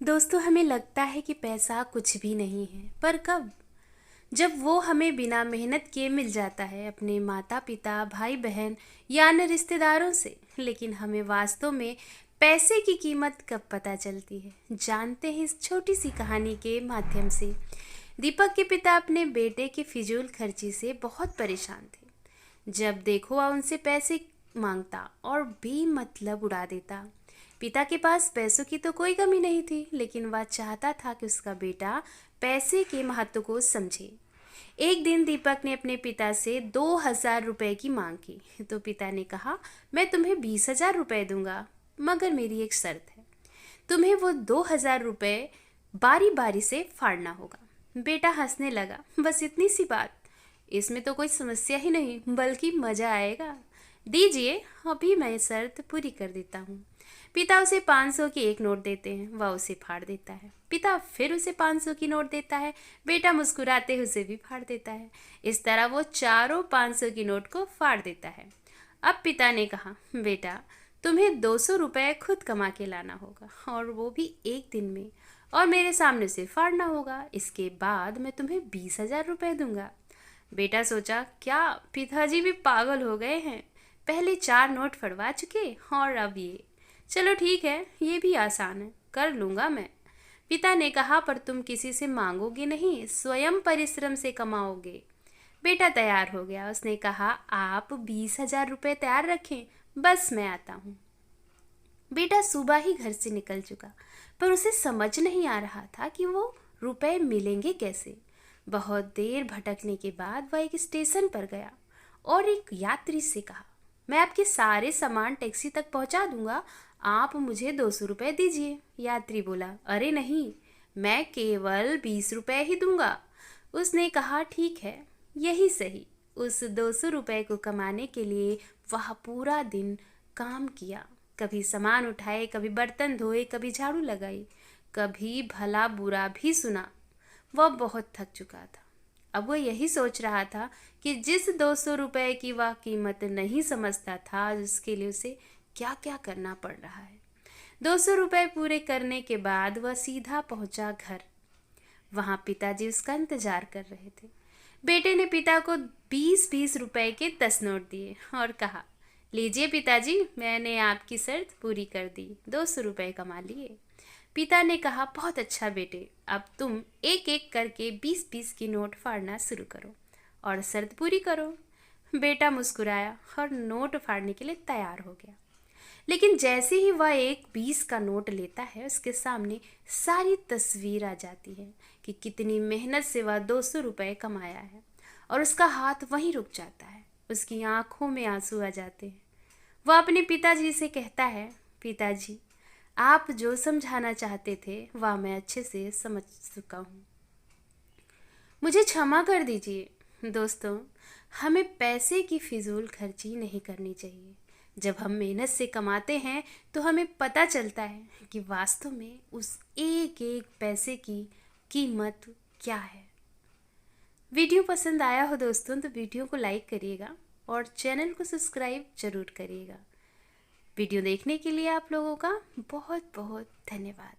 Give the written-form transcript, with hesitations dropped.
दोस्तों, हमें लगता है कि पैसा कुछ भी नहीं है, पर कब? जब वो हमें बिना मेहनत किए मिल जाता है, अपने माता पिता, भाई बहन या अन्य रिश्तेदारों से। लेकिन हमें वास्तव में पैसे की कीमत कब पता चलती है, जानते हैं इस छोटी सी कहानी के माध्यम से। दीपक के पिता अपने बेटे की फिजूल खर्ची से बहुत परेशान थे। जब देखो वह उनसे पैसे मांगता और बेमतलब उड़ा देता। पिता के पास पैसों की तो कोई कमी नहीं थी, लेकिन वह चाहता था कि उसका बेटा पैसे के महत्व को समझे। एक दिन दीपक ने अपने पिता से 2,000 रुपए की मांग की, तो पिता ने कहा, मैं तुम्हें 20,000 रुपए दूंगा, मगर मेरी एक शर्त है। तुम्हें वो 2,000 रुपए बारी बारी से फाड़ना होगा। बेटा हंसने लगा, बस इतनी सी बात, इसमें तो कोई समस्या ही नहीं, बल्कि मजा आएगा। दीजिए, अभी मैं शर्त पूरी कर देता हूँ। पिता उसे 500 की एक नोट देते हैं, वह उसे फाड़ देता है। पिता फिर उसे 500 की नोट देता है, बेटा मुस्कुराते उसे भी फाड़ देता है। इस तरह वो चारों 500 की नोट को फाड़ देता है। अब पिता ने कहा, बेटा तुम्हें 200 रुपए खुद कमा के लाना होगा, और वो भी एक दिन में, और मेरे सामने से फाड़ना होगा। इसके बाद मैं तुम्हें 20,000 रुपए दूंगा। बेटा सोचा, क्या पिताजी भी पागल हो गए हैं? पहले 4 नोट फड़वा चुके और अब ये। चलो ठीक है, ये भी आसान है, कर लूँगा मैं। पिता ने कहा, पर तुम किसी से मांगोगे नहीं, स्वयं परिश्रम से कमाओगे। बेटा तैयार हो गया, उसने कहा, आप 20,000 रुपये तैयार रखें, बस मैं आता हूँ। बेटा सुबह ही घर से निकल चुका, पर उसे समझ नहीं आ रहा था कि वो रुपए मिलेंगे कैसे। बहुत देर भटकने के बाद वह एक स्टेशन पर गया और एक यात्री से कहा, मैं आपके सारे सामान टैक्सी तक पहुंचा दूंगा, आप मुझे 200 रुपये दीजिए। यात्री बोला, अरे नहीं, मैं केवल 20 रुपये ही दूंगा। उसने कहा, ठीक है, यही सही। उस 200 रुपये को कमाने के लिए वह पूरा दिन काम किया। कभी सामान उठाए, कभी बर्तन धोए, कभी झाड़ू लगाई, कभी भला बुरा भी सुना। वह बहुत थक चुका था। अब वह यही सोच रहा था कि जिस 200 रुपये की वह कीमत नहीं समझता था, उसके लिए उसे क्या क्या करना पड़ रहा है। 200 रुपये पूरे करने के बाद वह सीधा पहुंचा घर। वहां पिताजी उसका इंतजार कर रहे थे। बेटे ने पिता को 20-20 रुपए के 10 नोट दिए और कहा, लीजिए पिताजी, मैंने आपकी शर्त पूरी कर दी, 200 रुपये कमा लिए। पिता ने कहा, बहुत अच्छा बेटे, अब तुम एक एक करके 20-20 की नोट फाड़ना शुरू करो और शर्त पूरी करो। बेटा मुस्कुराया और नोट फाड़ने के लिए तैयार हो गया। लेकिन जैसे ही वह एक 20 का नोट लेता है, उसके सामने सारी तस्वीर आ जाती है कि कितनी मेहनत से वह 200 रुपये कमाया है, और उसका हाथ वहीं रुक जाता है। उसकी आंखों में आंसू आ जाते हैं। वह अपने पिताजी से कहता है, पिताजी, आप जो समझाना चाहते थे वह मैं अच्छे से समझ चुका हूँ, मुझे क्षमा कर दीजिए। दोस्तों, हमें पैसे की फिजूल खर्ची नहीं करनी चाहिए। जब हम मेहनत से कमाते हैं तो हमें पता चलता है कि वास्तव में उस एक एक पैसे की कीमत क्या है। वीडियो पसंद आया हो दोस्तों तो वीडियो को लाइक करिएगा और चैनल को सब्सक्राइब जरूर करिएगा। वीडियो देखने के लिए आप लोगों का बहुत बहुत धन्यवाद।